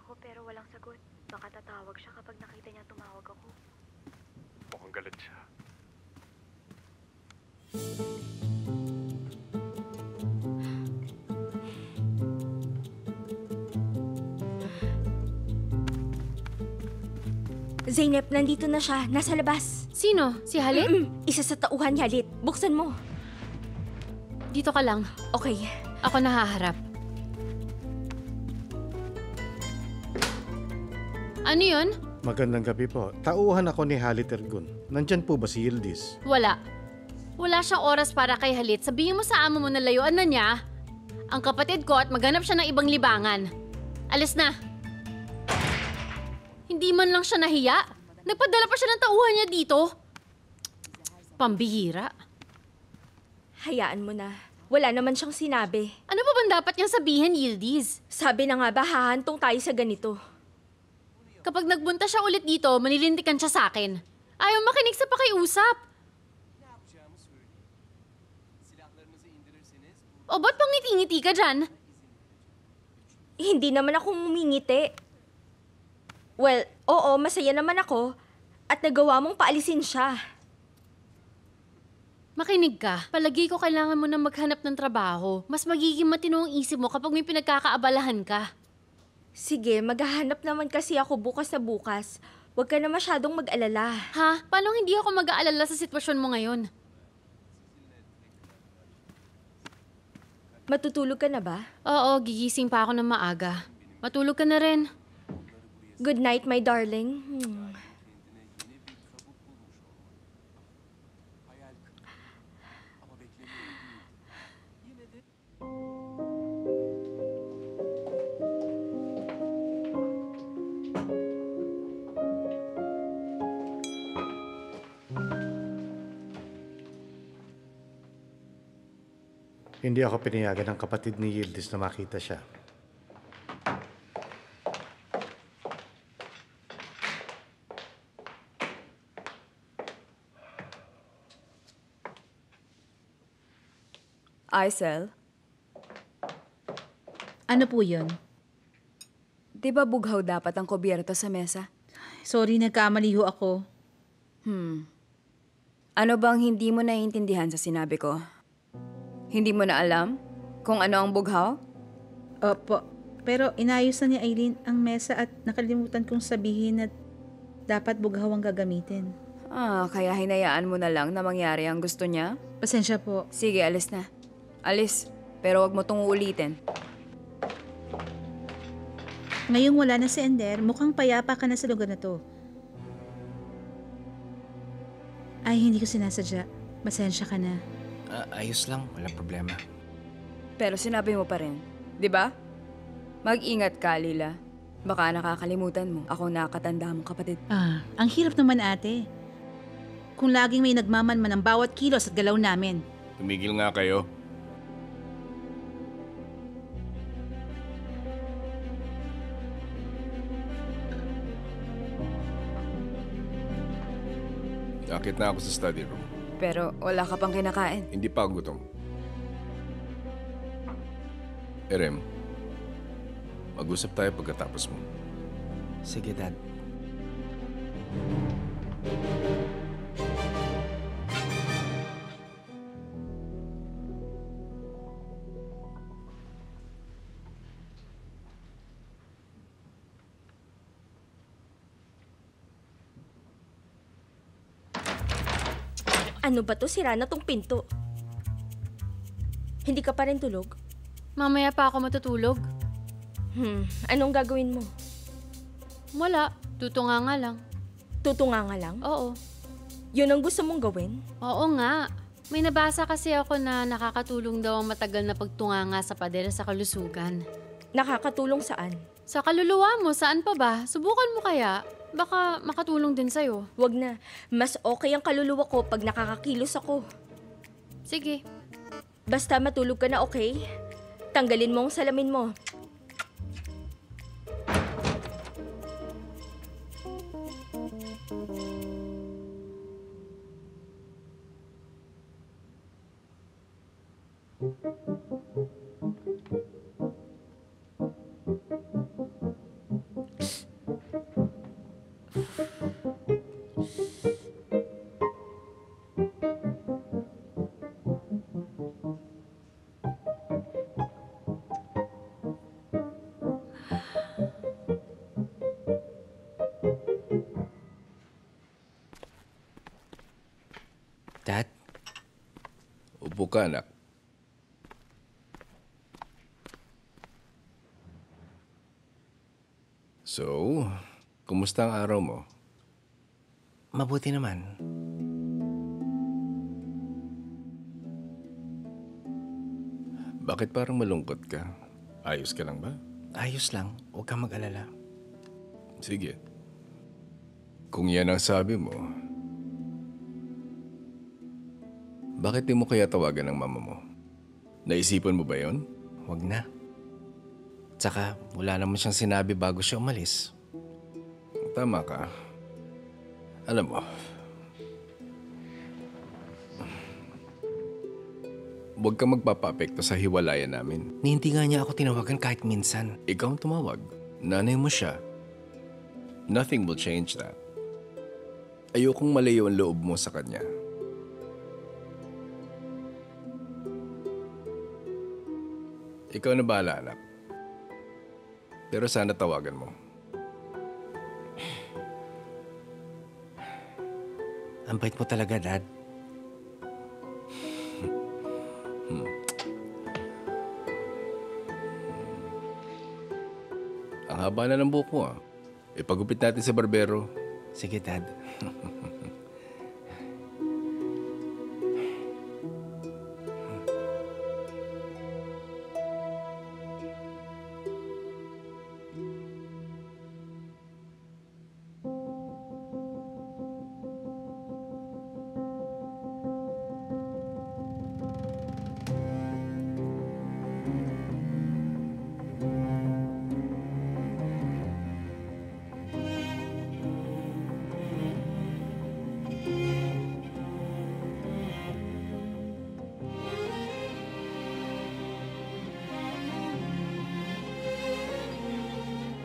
ako pero walang sagot. Baka tatawag siya kapag nakita niya tumawag ako. Mukhang galit siya. Zeynep, nandito na siya. Nasa labas. Sino? Si Halit? Isa sa tauhan ni Halit. Buksan mo. Dito ka lang. Okay. Ako nahaharap. Ano yun? Magandang gabi po. Tauhan ako ni Halit Ergun. Nandyan po ba si Yildiz? Wala. Wala siyang oras para kay Halit. Sabihin mo sa amo mo na layuan na niya ang kapatid ko at maghanap siya ng ibang libangan. Alis na. Hindi man lang siya nahiya. Nagpadala pa siya ng tauhan niya dito. Pambihira. Hayaan mo na. Wala naman siyang sinabi. Ano pa bang dapat niyang sabihin, Yildiz? Sabi na nga ba, hahantong tayo sa ganito. Kapag nagbunta siya ulit dito, manilintikan siya sa akin. Ayaw makinig sa pakiusap. O ba't pang ngiti-ngiti ka dyan? Hindi naman ako ngumingiti. Well, oo, masaya naman ako. At nagawa mong paalisin siya. Makinig ka. Palagi ko kailangan mo na maghanap ng trabaho. Mas magiging matino ang isip mo kapag may pinagkakaabalahan ka. Sige, maghahanap naman kasi ako bukas na bukas. Huwag ka na masyadong mag-alala. Ha? Paano hindi ako mag-aalala sa sitwasyon mo ngayon? Matutulog ka na ba? Oo, gigising pa ako ng maaga. Matulog ka na rin. Good night, my darling. Hindi ako pinayagan ng kapatid ni Yildiz na makita siya. Aisel, Ano po yun? di ba bughaw dapat ang kubierto sa mesa? Sorry, nagkamali ho ako. Ano bang hindi mo naiintindihan sa sinabi ko? Hindi mo na alam kung ano ang bughaw? Opo, pero inayos na ni Aileen ang mesa at nakalimutan kong sabihin na dapat bughaw ang gagamitin. Kaya hinayaan mo na lang na mangyari ang gusto niya? Pasensya po. Sige, alis na. Alis, pero wag mo tong uulitin. Ngayong wala na si Ender, mukhang payapa ka na sa lugar na to. Ay, hindi ko sinasadya. Pasensya ka na. Ayos lang, walang problema. Pero sinabi mo pa rin, di ba? Mag-ingat ka, Lila. Baka nakakalimutan mo ako nakakatanda mong kapatid. Ang hirap naman ate. Kung laging may nagmamanman ng bawat kilos at galaw namin. Tumigil nga kayo. Nakit na ako sa study room. Pero wala ka pang kinakain. Hindi pa ako gutom. Erem, mag-usap tayo pagkatapos mo. Sige, Dad. Ano ba to? Sira na tong pinto. Hindi ka pa rin tulog? Mamaya pa ako matutulog. Anong gagawin mo? Wala. Tutunga nga lang. Tutunga nga lang? Oo. Yun ang gusto mong gawin? Oo nga. May nabasa kasi ako na nakakatulong daw ang matagal na pagtunganga sa pader sa kalusugan. Nakakatulong saan? Sa kaluluwa mo, saan pa ba? Subukan mo kaya. Baka makatulong din sa'yo. Wag na. Mas okay ang kaluluwa ko pag nakakakilos ako. Sige. Basta matulog ka na, okay? Tanggalin mo ang salamin mo. Upo ka, anak. So, kumusta ang araw mo? Mabuti naman. Bakit parang malungkot ka? Ayos ka lang ba? Ayos lang. Huwag kang mag-alala. Sige. Kung yan ang sabi mo, bakit di mo kaya tawagan ng mama mo? Naisipan mo ba yon? Huwag na. Tsaka, wala naman siyang sinabi bago siya umalis. Tama ka. Alam mo, huwag kang magpapapekto sa hiwalayan namin. Hindi nga niya ako tinawagan kahit minsan. Ikaw ang tumawag. Nanay mo siya. Nothing will change that. Ayokong malayo ang loob mo sa kanya. Ikaw na bahala, anak. Pero sana tawagan mo. Ang bait mo talaga, Dad. Ang haba na ng buhok mo, ah. Ipagupit natin sa barbero. Sige, Dad.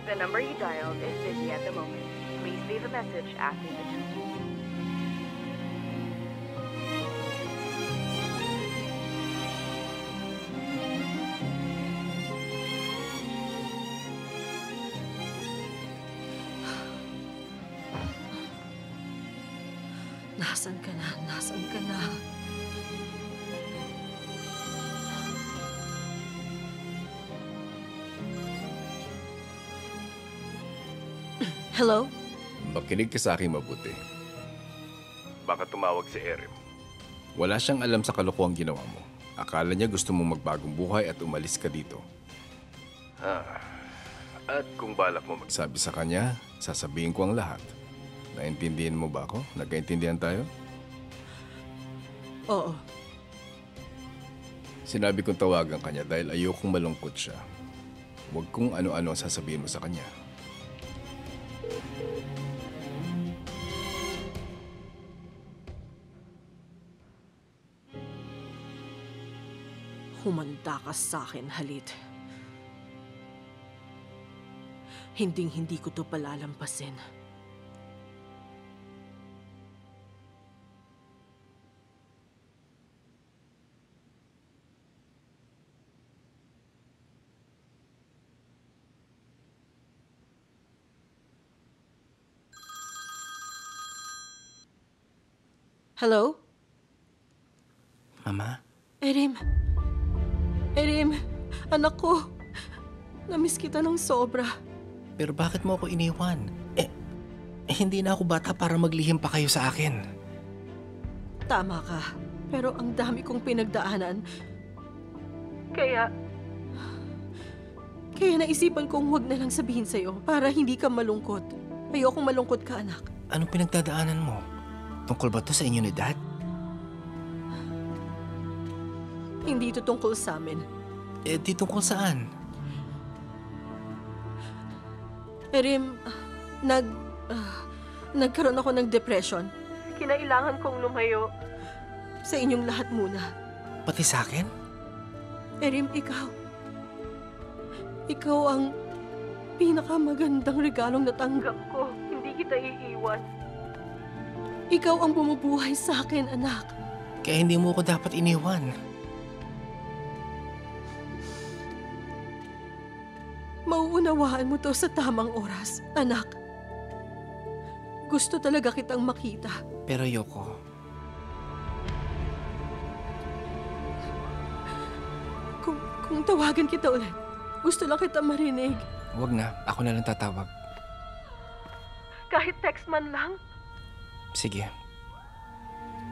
The number you dialed is busy at the moment. Please leave a message after the tone. Nasaan ka na? Nasaan ka na? Hello? Makinig ka sa akin mabuti. Baka tumawag si Erem. Wala siyang alam sa kalokohang ginawa mo. Akala niya gusto mong magbagong buhay at umalis ka dito. At kung balak mo magsabi sa kanya, sasabihin ko ang lahat. Naintindihan mo ba ako? Nagkaintindihan tayo? Oo. Sinabi kong tawagan kanya dahil ayokong malungkot siya. Huwag kung ano-ano ang sasabihin mo sa kanya. Humanda ka sa akin, Halit. Hinding-hindi ko to palalampasin. Hello? Mama? Erim. Erim, anak ko. Namiss kita ng sobra. Pero bakit mo ako iniwan? Hindi na ako bata para maglihim pa kayo sa akin. Tama ka. Pero ang dami kong pinagdaanan. Kaya naisipan kong huwag na lang sabihin sa'yo para hindi ka malungkot. Ayokong malungkot ka, anak. Anong pinagdadaanan mo? Tungkol ba to sa inyo ni Dad? Hindi ito tungkol sa amin. Di tungkol saan? Erim, nagkaroon ako ng depression. Kinailangan kong lumayo sa inyong lahat muna. Pati sa akin? Erim, ikaw ang pinakamagandang regalong natanggap ko. Hindi kita iiwan. Ikaw ang bumubuhay sa akin, anak. Kaya hindi mo ko dapat iniwan. Mauunawaan mo to sa tamang oras, anak. Gusto talaga kitang makita. Pero Yoko, bang tawagan kita ulit? Gusto lang kita marinig. Huwag na, ako na lang tatawag. Kahit text man lang. Sige.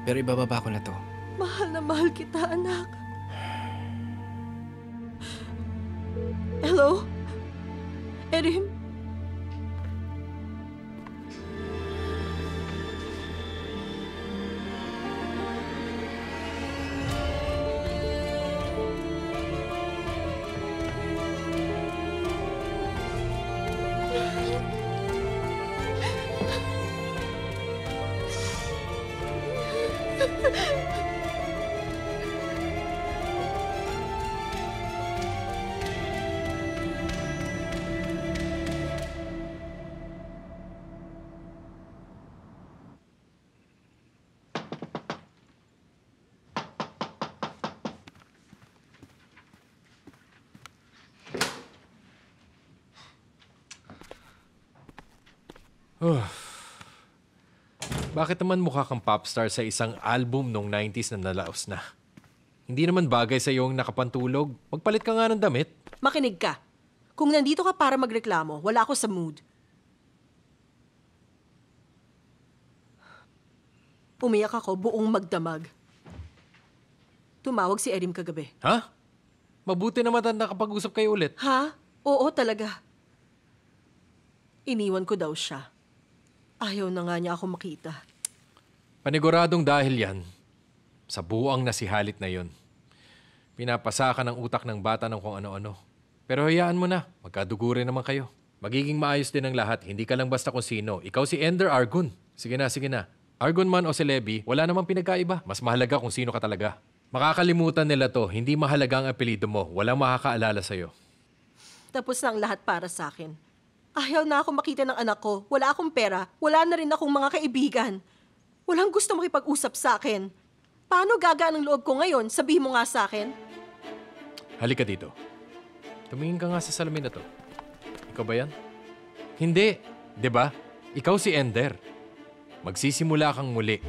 Pero ibababa ko na to. Mahal na mahal kita, anak. Hello? Erim? Bakit naman mukha kang popstar sa isang album nung 90s na nalaos na? Hindi naman bagay sa yung nakapantulog. Magpalit ka nga ng damit. Makinig ka. Kung nandito ka para magreklamo, wala ako sa mood. Umiyak ako buong magdamag. Tumawag si Erim kagabi. Ha? Mabuti naman na nakapag-usap kayo ulit. Ha? Oo talaga. Iniwan ko daw siya. Ayaw na nga niya ako makita. Paniguradong dahil yan, sa buang na si Halit na yon. Pinapasa ka ng utak ng bata ng kung ano-ano. Pero hayaan mo na, magkadugo rin naman kayo. Magiging maayos din ang lahat, hindi ka lang basta kung sino. Ikaw si Ender Argun. Sige na, sige na. Argun man o si Levi, wala namang pinagkaiba. Mas mahalaga kung sino ka talaga. Makakalimutan nila to, hindi mahalaga ang apelido mo. Walang makakaalala sa'yo. Tapos na ang lahat para sa akin. Ayaw na ako makita ng anak ko. Wala akong pera. Wala na rin akong mga kaibigan. Walang gusto makipag-usap sa akin. Paano gagaan ang loob ko ngayon? Sabihin mo nga sa akin. Halika dito. Tumingin ka nga sa salamin na to. Ikaw ba yan? Hindi. 'Di ba? Ikaw si Ender. Magsisimula kang muli.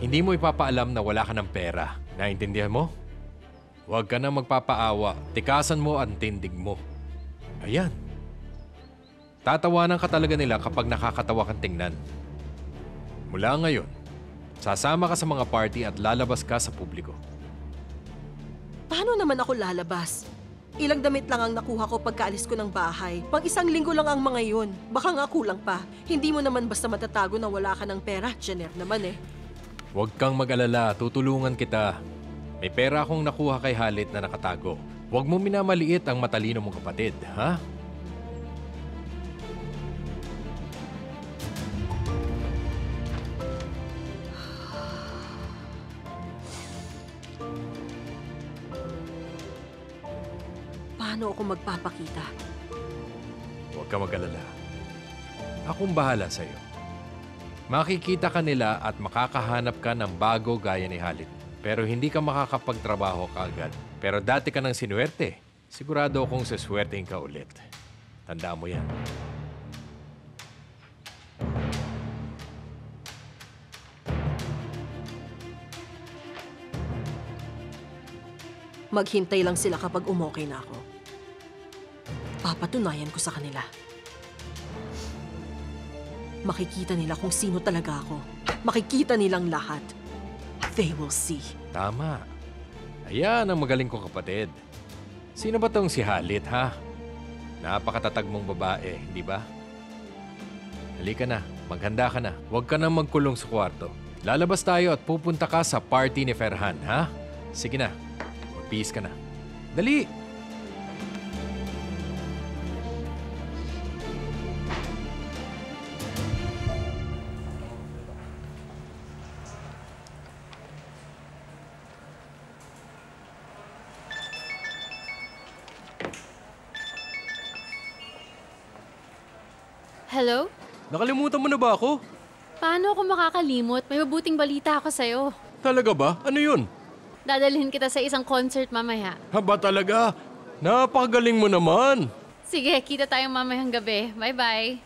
Hindi mo ipapaalam na wala ka ng pera. Naintindihan mo? Huwag ka na magpapaawa. Tikasan mo ang tindig mo. Ayan. Tatawanan ka talaga nila kapag nakakatawa kang tingnan. Mula ngayon, sasama ka sa mga party at lalabas ka sa publiko. Paano naman ako lalabas? Ilang damit lang ang nakuha ko pagkaalis ko ng bahay. Pang 1 linggo lang ang mga yun. Baka nga kulang pa. Hindi mo naman basta matatago na wala ka ng pera. Jenner naman eh. Huwag kang mag-alala, tutulungan kita. May pera akong nakuha kay Halit na nakatago. Huwag mo minamaliit ang matalino mong kapatid, ha? Paano ako magpapakita? Huwag ka mag-alala. Akong bahala sa'yo. Makikita ka nila at makakahanap ka ng bago gaya ni Halit. Pero hindi ka makakapagtrabaho kaagad. Pero dati ka ng sinuwerte. Sigurado akong saswertein ka ulit. Tandaan mo yan. Maghintay lang sila kapag umokay na ako. Papatunayan ko sa kanila. Makikita nila kung sino talaga ako. Makikita nilang lahat. They will see. Tama. Ayan ang magaling kong kapatid. Sino ba tong si Halit, ha? Napakatatag mong babae, di ba? Halika na, maghanda ka na. Huwag ka na magkulong sa kwarto. Lalabas tayo at pupunta ka sa party ni Ferhan, ha? Sige na, magpihis ka na. Dali! Hello? Nakalimutan mo na ba ako? Paano ako makakalimot? May mabuting balita ako sa'yo. Talaga ba? Ano yun? Dadalhin kita sa isang concert mamaya. Haba talaga? Napakagaling mo naman! Sige, kita tayong mamayang gabi. Bye-bye.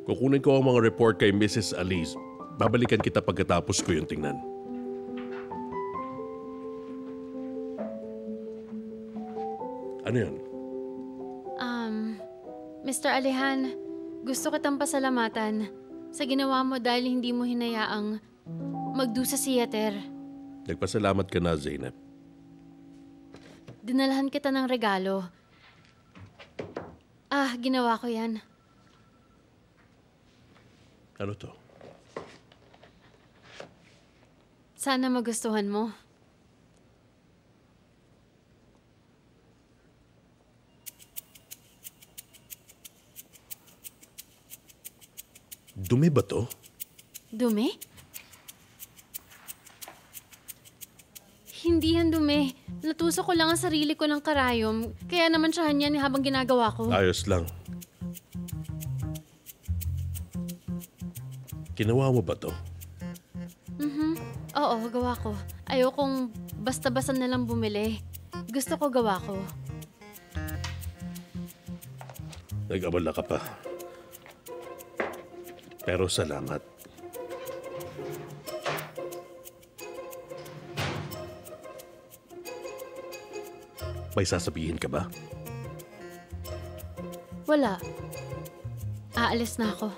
Kukunin ko ang mga report kay Mrs. Alice. Babalikan kita pagkatapos ko yung tingnan. Ano yan? Mr. Alejan, gusto kitang pasalamatan sa ginawa mo dahil hindi mo hinayaang magdusa si Yeter. Nagpasalamat ka na, Zainab. Dinalahan kita ng regalo. Ginawa ko yan. Ano to? Sana magustuhan mo. Dumi ba to? Dumi? Hindi yan dumi. Natusok ko lang ang sarili ko ng karayom. Kaya naman siya yan habang ginagawa ko. Ayos lang. Ginawa mo ba to? Oo, gawa ko. Ayokong basta-basta na lang bumili. Gusto ko gawa ko. Nag-abala ka pa. Pero salamat. May sasabihin ka ba? Wala. Aalis na ako.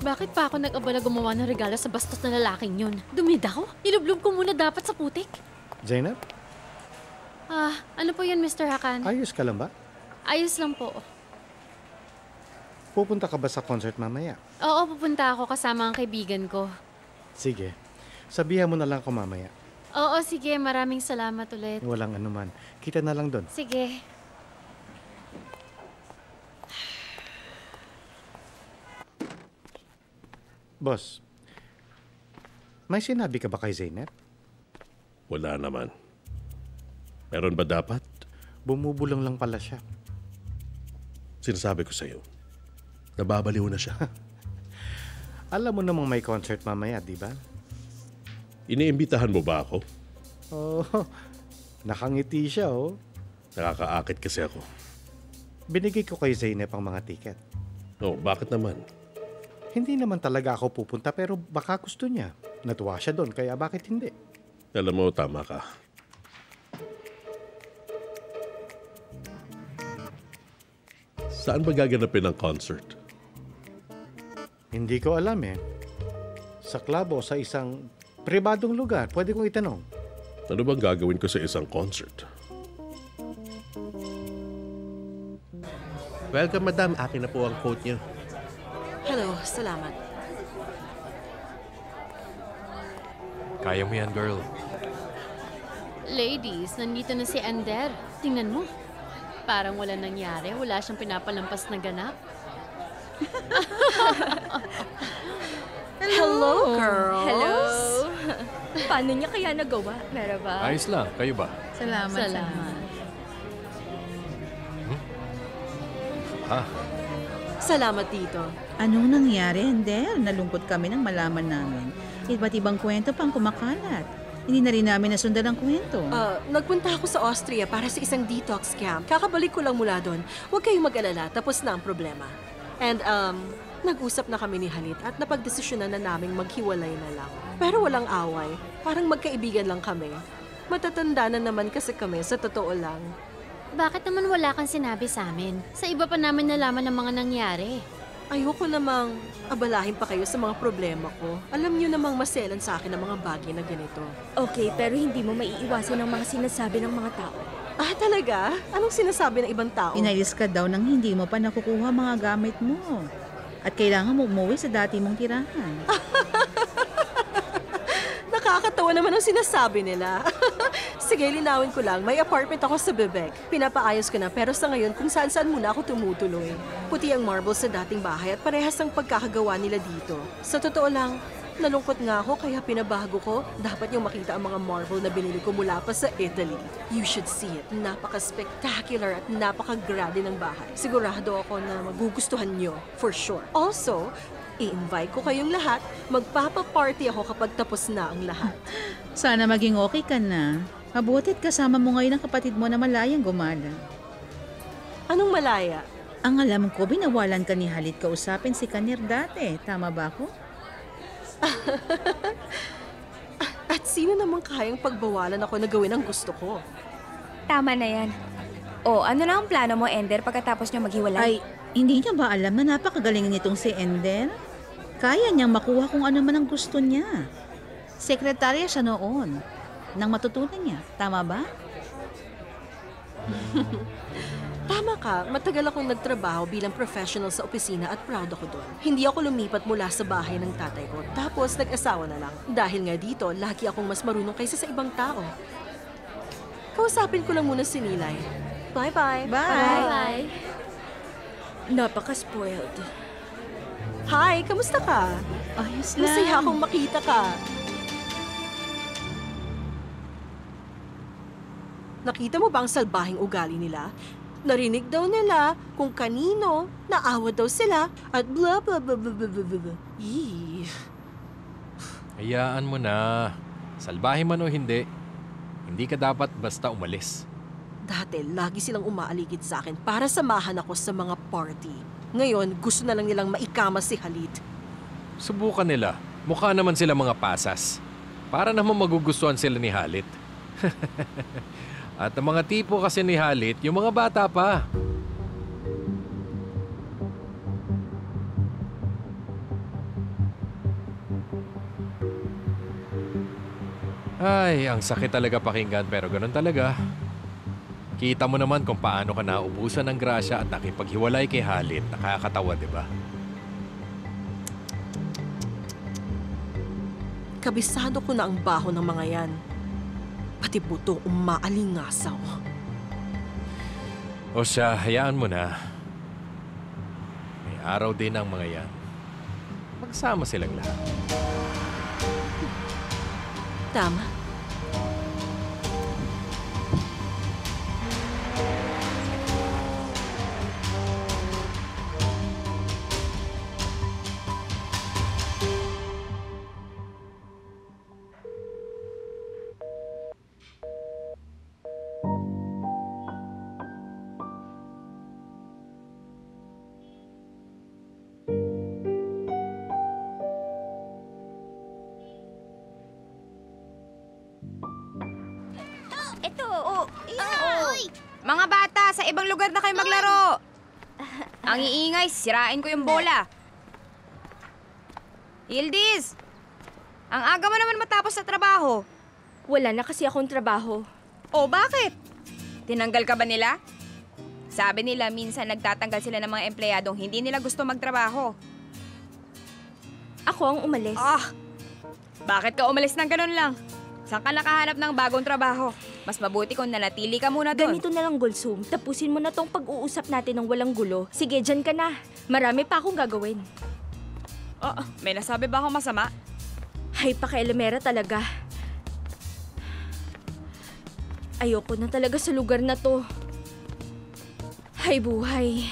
Bakit pa ako nag-abala gumawa ng regalo sa bastos na lalaking yun? Dumida ko? Nilublob ko muna dapat sa putik? Zainab, Ano po yun, Mr. Hakan? ayos ka lang ba? Ayos lang po. Pupunta ka ba sa concert mamaya? Oo, pupunta ako kasama ang kaibigan ko. Sige, sabihan mo na lang ako mamaya. Oo, sige. Maraming salamat ulit. Walang anuman. Kita na lang doon. Sige. Boss, may sinabi ka ba kay Zainab? Wala naman. Meron ba dapat? Bumubulong lang pala siya. Sinasabi ko sa'yo. Nababaliw na siya. Alam mo namang may concert mamaya, di ba? Iniimbitahan mo ba ako? Oh, nakangiti siya, oh. Nakakaakit kasi ako. Binigay ko kay Zainab ang mga tiket. Oh, bakit naman? Hindi naman talaga ako pupunta pero baka gusto niya. Natuwa siya doon, kaya bakit hindi? Alam mo, tama ka. Saan ba gaganapin ang concert? Hindi ko alam eh. Sa club o sa isang pribadong lugar, pwede kong itanong. Ano bang gagawin ko sa isang concert? Welcome, madam. Akin na po ang coat niyo. Hello, salamat. Kaya mo yan, girl. Ladies, nandito na si Ander. Tingnan mo. Parang wala nangyari. Wala siyang pinapalampas na ganap. Hello, girls. Hello. Paano niya kaya nagawa? Meron ba? Ayos lang. Kayo ba? Salamat. Salamat, Tito. Anong nangyari, Ender? Nalungkot kami nang malaman namin. Iba't ibang kwento pang kumakalat. Hindi na rin namin nasundan ang kwento. Nagpunta ako sa Austria para sa isang detox camp. Kakabalik ko lang mula doon. Huwag kayong mag-alala, tapos na ang problema. And, nag-usap na kami ni Halit at napagdesisyonan na naming maghiwalay na lang. Pero walang away. Parang magkaibigan lang kami. Matatanda na naman kasi kami, sa totoo lang. Bakit naman wala kang sinabi sa amin? Sa iba pa namin nalaman ng mga nangyari. Ayoko namang abalahin pa kayo sa mga problema ko. Alam niyo namang maselan sa akin ang mga bagay na ganito. Okay, pero hindi mo maiiwasan ang mga sinasabi ng mga tao. Talaga? Anong sinasabi ng ibang tao? Inalis ka daw nang hindi mo pa nakukuha mga gamit mo. At kailangan mo umuwi sa dati mong tirahan. Nakakatawa naman ang sinasabi nila. Sige, linawin ko lang. May apartment ako sa Bebek. Pinapaayos ko na pero sa ngayon kung saan-saan muna ako tumutuloy. Puti ang marble sa dating bahay at parehas ang pagkakagawa nila dito. Sa totoo lang, nalungkot nga ako kaya pinabago ko. Dapat niyong makita ang mga marble na binili ko mula pa sa Italy. You should see it. Napaka-spectacular at napaka-grande ng bahay. Sigurado ako na magugustuhan niyo, for sure. Also, i-invite ko kayong lahat. Magpapa-party ako kapag tapos na ang lahat. Sana maging okay ka na. Mabutit kasama mo ngayon ang kapatid mo na malayang gumala. Anong malaya? Ang alam ko, binawalan ka ni Halit kausapin si Kanir dati. Tama ba ako? At sino namang kayang pagbawalan ako na gawin ang gusto ko? Tama na yan. O, ano na ang plano mo, Ender, pagkatapos niyo maghiwalay? Ay, hindi niya ba alam na napakagaling nitong si Ender? Kaya niyang makuha kung ano man ang gusto niya. Sekretarya siya noon. Nang matutunan niya. Tama ba? Tama ka, matagal akong nagtrabaho bilang professional sa opisina at proud ako doon. Hindi ako lumipat mula sa bahay ng tatay ko, tapos nag-asawa na lang. Dahil nga dito, lagi akong mas marunong kaysa sa ibang tao. Kausapin ko lang muna si Nilay. Bye-bye. Bye! Napaka-spoiled. Hi, kamusta ka? Ayos lang. Masaya akong makita ka. Nakita mo ba ang salbahing ugali nila? Narinig daw nila kung kanino, naawa daw sila, at blah blah blah blah blah blah blah. Yee. Hayaan mo na. Salbahe man o hindi ka dapat basta umalis. Dati, lagi silang umaaligid sa akin para samahan ako sa mga party. Ngayon, gusto na lang nilang maikama si Halit. Subukan nila. Mukha naman sila mga pasas. Para naman magugustuhan sila ni Halit. At ang mga tipo kasi ni Halit, yung mga bata pa. Ay, ang sakit talaga pakinggan pero ganun talaga. Kita mo naman kung paano ka naubusan ng grasya at nakipaghiwalay kay Halit. Nakakatawa, di ba? Kabisado ko na ang baho ng mga yan. Pati buto umaalingasaw. O siya, hayaan mo na. May araw din ang mga yan. Magsama silang lahat. Tama. Mga bata, sa ibang lugar na kayo maglaro. Ang iingay, sirain ko yung bola. Yildiz, ang aga mo naman matapos sa trabaho. Wala na kasi akong trabaho. O bakit? Tinanggal ka ba nila? Sabi nila minsan nagtatanggal sila ng mga empleyadong hindi nila gusto magtrabaho. Ako ang umalis. Bakit ka umalis ng ganun lang? Saan ka nakahanap ng bagong trabaho? Mas mabuti kung nanatili ka muna doon. Ganito na lang, Gulsum. Tapusin mo na tong pag-uusap natin ng walang gulo. Sige, dyan ka na. Marami pa akong gagawin. May nasabi ba akong masama? Hay, pakialamera talaga. Ayoko na talaga sa lugar na to. Hay buhay.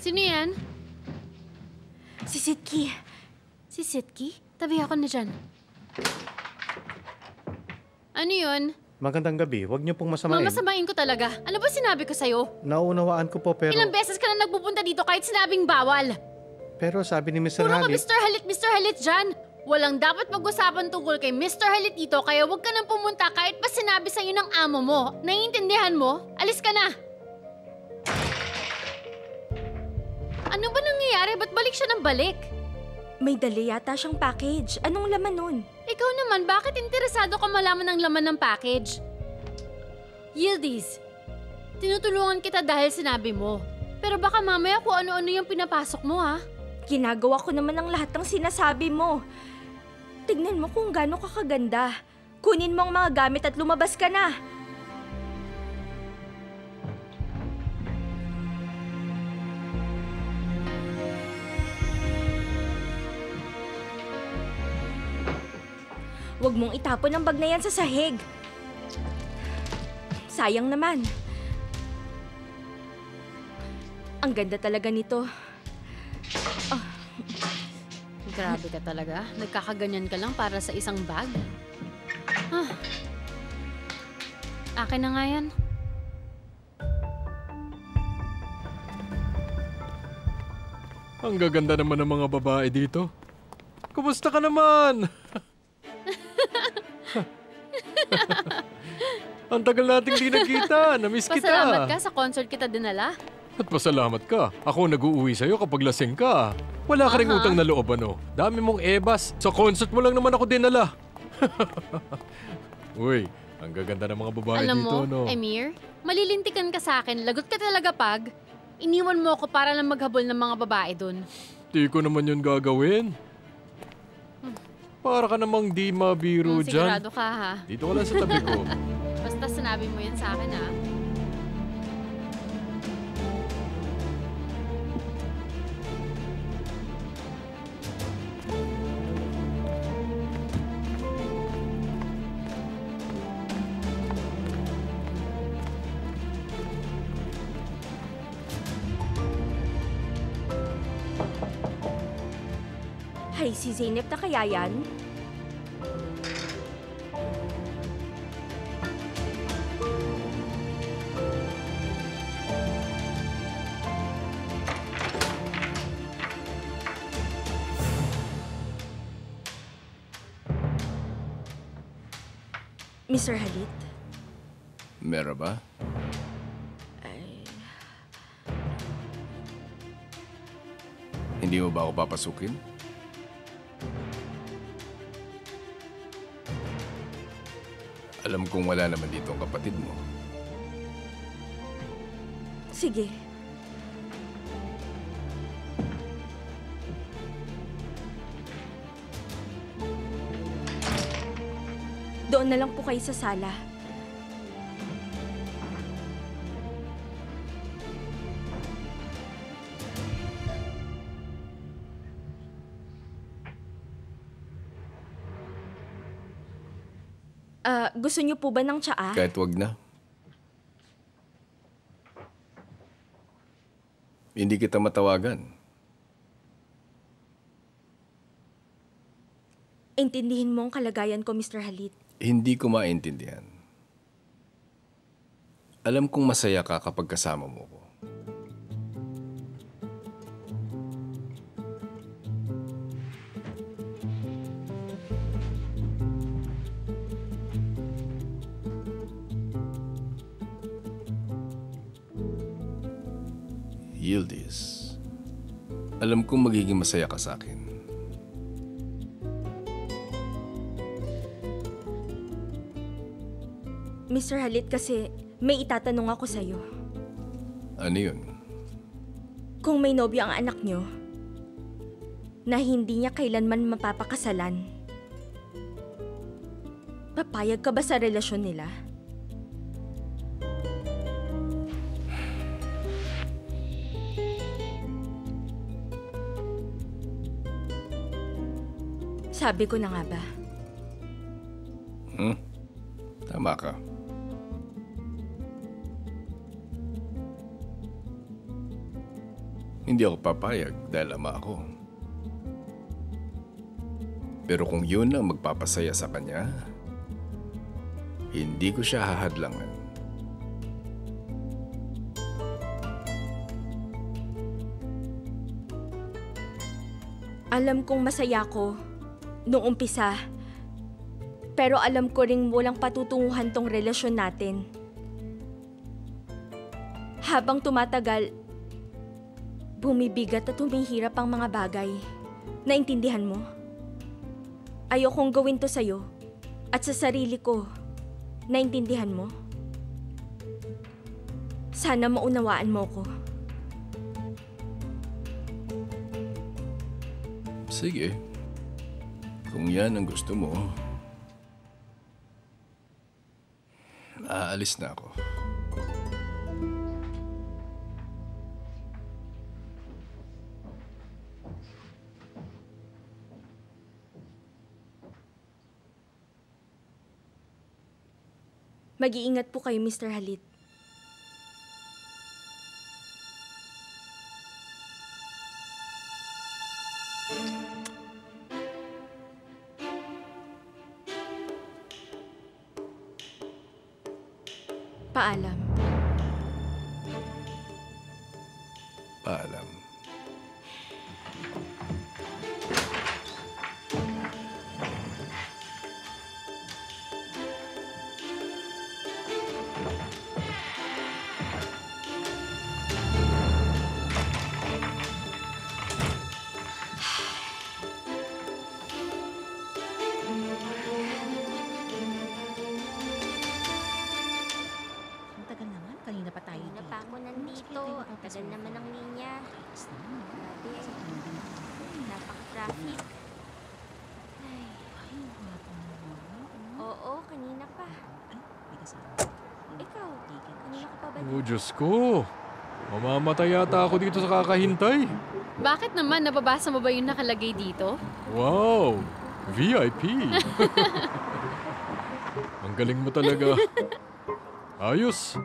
Sino yan? Si Sitki. Si Sitki? Tabi ako na dyan. Ano yun? Magandang gabi. Huwag niyo pong masamain. Mamasamain ko talaga. Ano ba sinabi ko sa'yo? Nauunawaan ko po pero... Ilang beses ka na nagpupunta dito kahit sinabing bawal. Pero sabi ni Mr. Puro ka Halit... Mr. Halit dyan. Walang dapat pag-usapan tungkol kay Mr. Halit dito kaya huwag ka nang pumunta kahit pa sinabi sa'yo ng amo mo. Naiintindihan mo? Alis ka na. Ano ba nangyayari? Ba't balik siya ng balik? May dali yata siyang package. Anong laman nun? Ikaw naman, bakit interesado ka malaman ng laman ng package? Yildiz, tinutulungan kita dahil sinabi mo. Pero baka mamaya kung ano-ano yung pinapasok mo, ha? Ginagawa ko naman ang lahat ng sinasabi mo. Tignan mo kung gaano ka kaganda. Kunin mo ang mga gamit at lumabas ka na. Huwag mong itapon ang bag na yan sa sahig. Sayang naman. Ang ganda talaga nito. Grabe ka talaga. Nagkakaganyan ka lang para sa isang bag. Akin na nga yan. Ang gaganda naman ng mga babae dito. Kumusta ka naman? Ang tagal nating di nagkita. Namiss kita. Pasalamat ka sa concert kita dinala. At pasalamat ka. Ako nag-uuwi sa'yo kapag lasing ka. Wala ka ring utang na loob, ano? Dami mong ebas. Sa concert mo lang naman ako dinala. Uy, ang gaganda ng mga babae Alam dito, mo, no? Emir, malilintikan ka sa akin. Lagot ka talaga pag iniwan mo ako para lang maghabol ng mga babae dun. Di ko naman yun gagawin. Para ka namang di mabiro dyan. Sigurado ka, ha? Dito ka lang sa tabi ko. Basta sinabi mo yan sa akin, ha? Hay, si Zeynep na kaya yan? Mr. Halit? Merhaba? Hindi mo ba ako papasukin? Alam kong wala naman dito ang kapatid mo. Sige. Doon na lang po kayo sa sala. Gusto niyo po ba ng tsaa? Kahit wag na. Hindi kita matawagan. Intindihin mo ang kalagayan ko, Mr. Halit. Hindi ko maintindihan. Alam kong masaya ka kapag kasama mo ko. Yildiz, alam kong magiging masaya ka sa akin. Mr. Halit, kasi may itatanong ako sa'yo. Ano yun? Kung may nobyo ang anak niyo, na hindi niya kailanman mapapakasalan, papayag ka ba sa relasyon nila? Sabi ko na nga ba? Tama ka. Hindi ako papayag dahil ama ako. Pero kung yun ang magpapasaya sa kanya, hindi ko siya hahadlangan. Alam kong masaya ko noong umpisa. Pero alam ko ring walang patutunguhan tong relasyon natin. Habang tumatagal, bumibigat at humihirap ang mga bagay. Naintindihan mo? Ayokong gawin to sa'yo at sa sarili ko. Naintindihan mo? Sana maunawaan mo ko. Sige. Kung yan ang gusto mo, aalis na ako. Mag-iingat po kayo, Mr. Halit. Paalam. Paalam. Ang tagal naman. Kanina pa tayo Kanina dito. pa ako nandito. Ang tagal naman ng linya. Grabe. Napaka-traffic. Ay. Oo, kanina pa. Ikaw, kanina ka pa ba Oh, Diyos ko. Mamamatay yata ako dito sa kakahintay. Bakit naman? Nababasa mo ba yung nakalagay dito? Wow! VIP! Ang galing mo talaga. Ayos!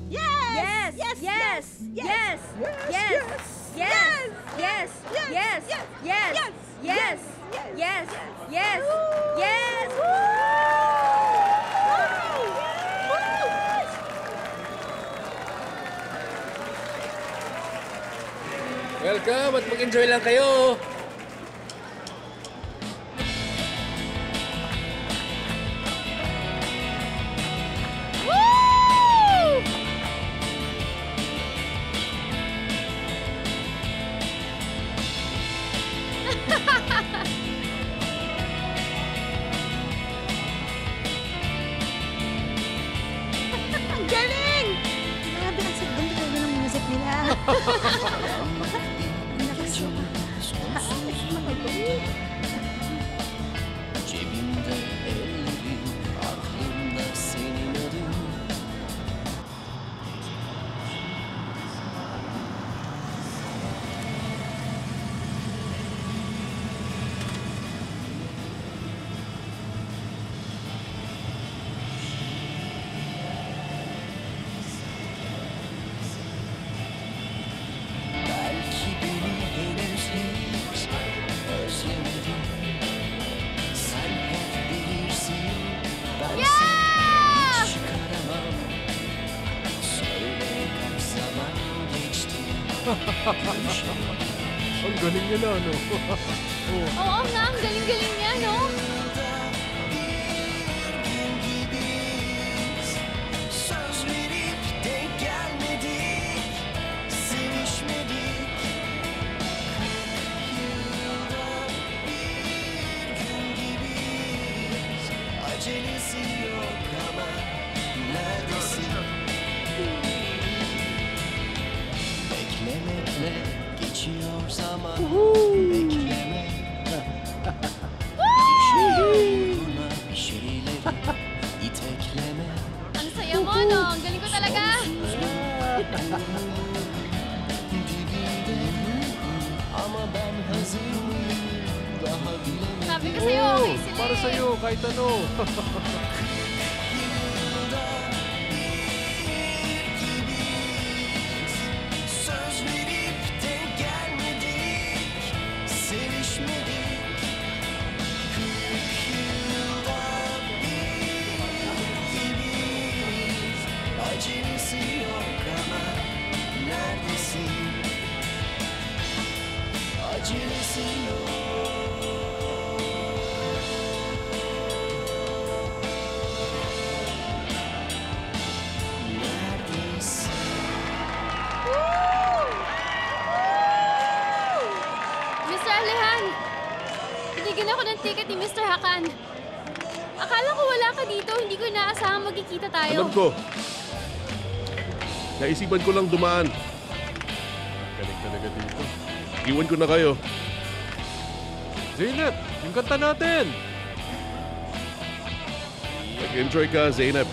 Yes! Yes! Yes! Yes! Yes! Yes! Yes! Yes! Yes! Yes! Yes! Yes! Yes! Welcome at mag-enjoy lang kayo. Ang galing! Grabe, ang ganda talaga ng music nila. Ang lakas mo pa. Cebimde ellerin, aklımda senin adın. Belki beni henüz hiç özlemedin. Sen hep bilirsin, ben seni hiç çıkaramam. Söyle kaç zaman geçti, görüşelim. Ang galing nila, no? Oo nga, ang galing-galing niya, no? Ama ben hazır mıyım daha bilemedim. Sabi ko sa'yo, okay sila Para eh. sa'yo, kahit ano. Söz verip denk gelmedik, sevişmedik. 40 yılda bir gibiyiz. Acelesi yok ama neredesin? Acelesi yok. Neredesin? Mr. Alehan, binigyan ako ng ticket ni Mr. Hakan. Akala ko wala ka dito, hindi ko inaasahan magkikita tayo. Alam ko. Naisipan ko lang dumaan. Galing talaga dito. Iwan ko na kayo. Zeynep, yung kanta natin. Mag-enjoy ka, Zeynep.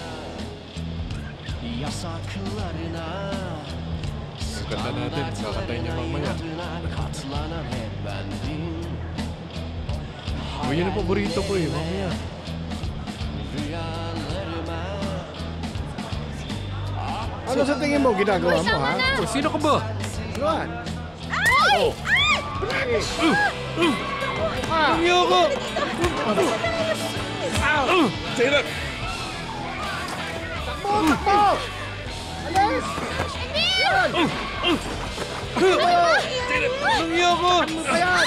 Yasaklarına, Yung kanta natin, kakatayin niya mamaya. katlanan hep bendim. O, yun ang paborito ko eh, mamaya. Rüyalarıma Ano sa tingin mo ginagawa mo, ha? O, sino ka ba? Luan! Oh! Tumyo ko! Zeynep! Takbo! Alis! Yan! Tumyo ko! Ano ba yan?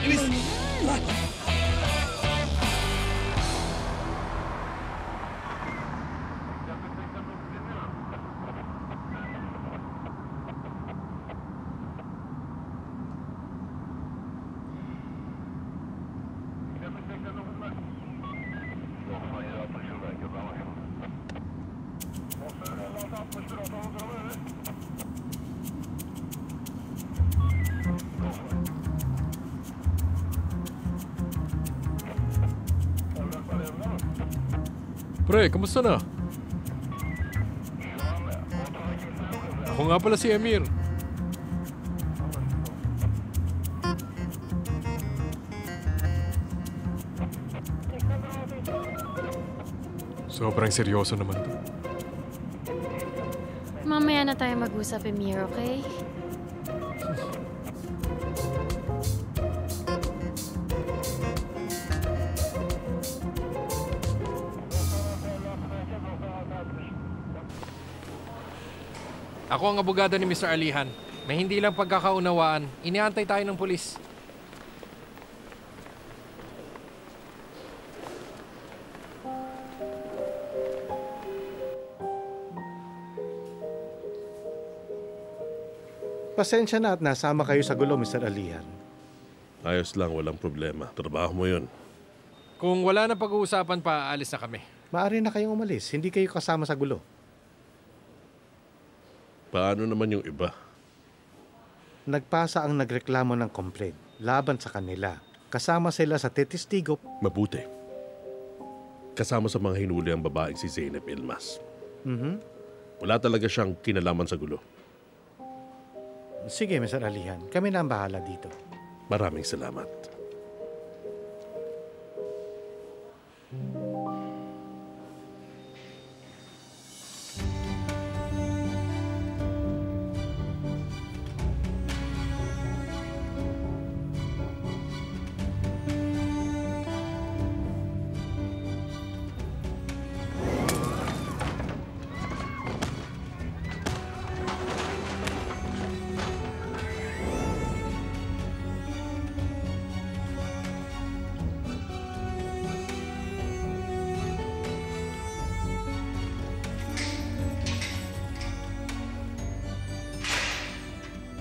Ilis! Pre, kamusta na? Ako nga pala si Emir. Sobrang seryoso naman to. Mamaya na tayo mag-usap, Emir, okay? Ako ang abogado ni Mr. Alihan. May hindi lang pagkakaunawaan. Iniantay tayo ng pulis. Pasensya na at nasama kayo sa gulo, Mr. Alihan. Ayos lang, walang problema. Trabaho mo yun. Kung wala na pag-uusapan pa, alis na kami. Maaari na kayong umalis. Hindi kayo kasama sa gulo. Paano naman yung iba? Nagpasa ang nagreklamo ng complaint laban sa kanila. Kasama sila sa testigo. Mabuti. Kasama sa mga hinuli ang babaeng si Zeynep Ilmas. Wala talaga siyang kinalaman sa gulo. Sige, Mr. Alihan. Kami na ang bahala dito. Maraming salamat.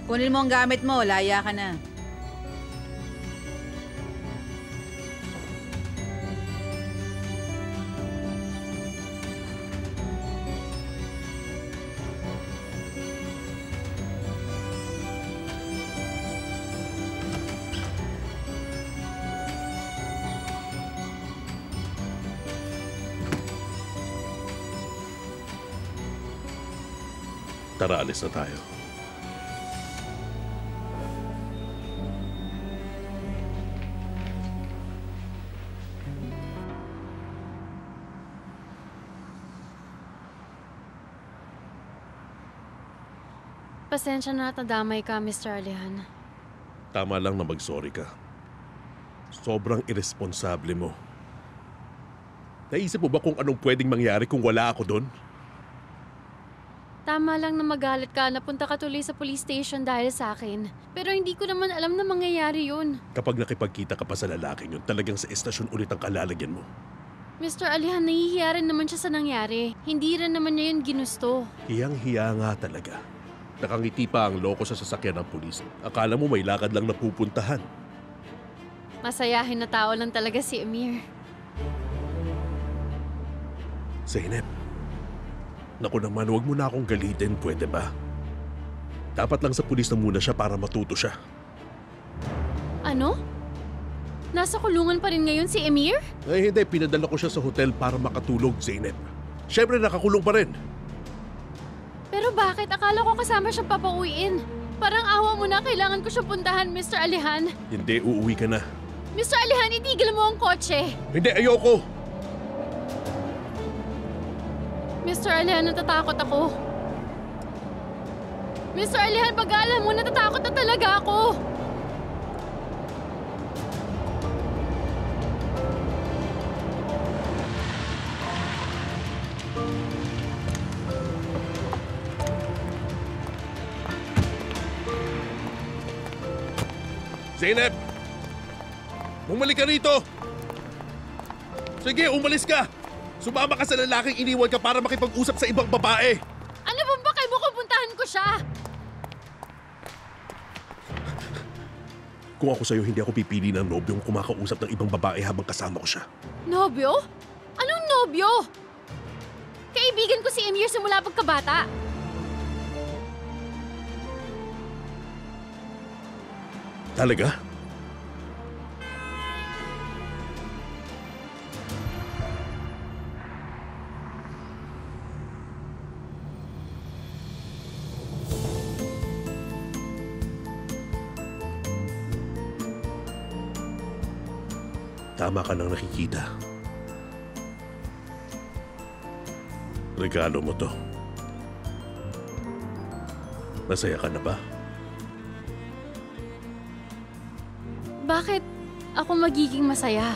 Kunin mo ang gamit mo, laya ka na. Tara, alis na tayo. Pasensya na at nadamay ka, Mr. Alihan. Tama lang na mag-sorry ka. Sobrang irresponsable mo. Naisip mo ba kung anong pwedeng mangyari kung wala ako doon? Tama lang na magalit ka, napunta ka tuloy sa police station dahil sa akin. Pero hindi ko naman alam na mangyayari yun. Kapag nakipagkita ka pa sa lalaking yun, talagang sa estasyon ulit ang kalalagyan mo. Mr. Alihan, nahihiya rin naman siya sa nangyari. Hindi rin naman niya yun ginusto. Hiyang-hiya nga talaga. Nakangiti pa ang loko sa sasakyan ng pulis. Akala mo may lakad lang napupuntahan. Masayahin na tao lang talaga si Amir. Zeynep, naku naman, huwag mo na akong galitin, pwede ba? Dapat lang sa pulis na muna siya para matuto siya. Ano? Nasa kulungan pa rin ngayon si Amir? Ay hindi, pinadala ko siya sa hotel para makatulog, Zeynep. Siyempre nakakulong pa rin. Pero bakit? Akala ko kasama siyang papauwiin. Parang awa mo na, kailangan ko siyang puntahan, Mr. Alihan. Hindi, uuwi ka na. Mr. Alihan, itigil mo ang kotse. Hindi, ayoko! Mr. Alihan, natatakot ako. Mr. Alihan, pag-alam mo, natatakot na talaga ako. Zeynep! Bumalik ka rito! Sige, umalis ka! Sumama ka sa lalaking iniwan ka para makipag-usap sa ibang babae! Ano bang bakay mo kung puntahan ko siya? Kung ako sa'yo, hindi ako pipili ng nobyong kumakausap ng ibang babae habang kasama ko siya. Nobyo? Anong nobyo? Kaibigan ko si Amir simula pagkabata. Talaga? Tama ka nang nakikita. Regalo mo to. Masaya ka na ba? Bakit ako magiging masaya?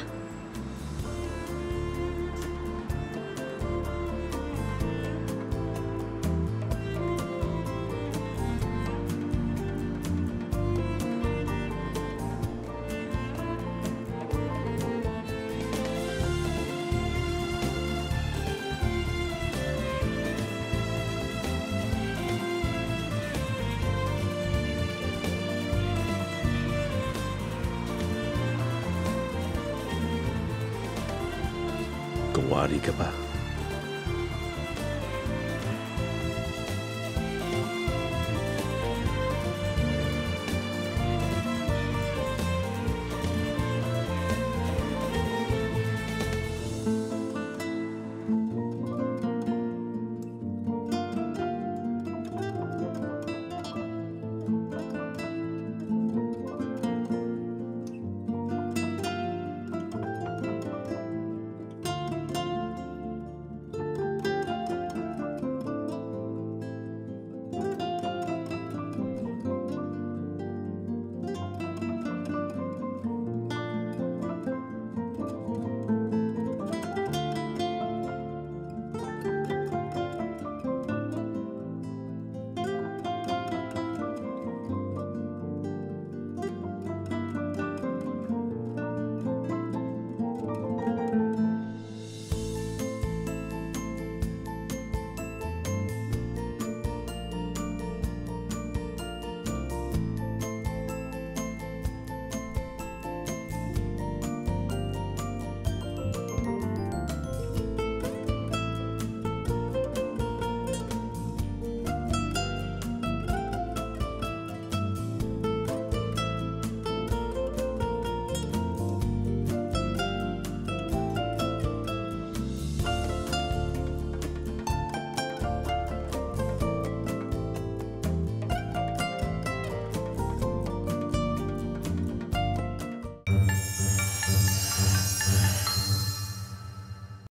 Kung wari ka pa.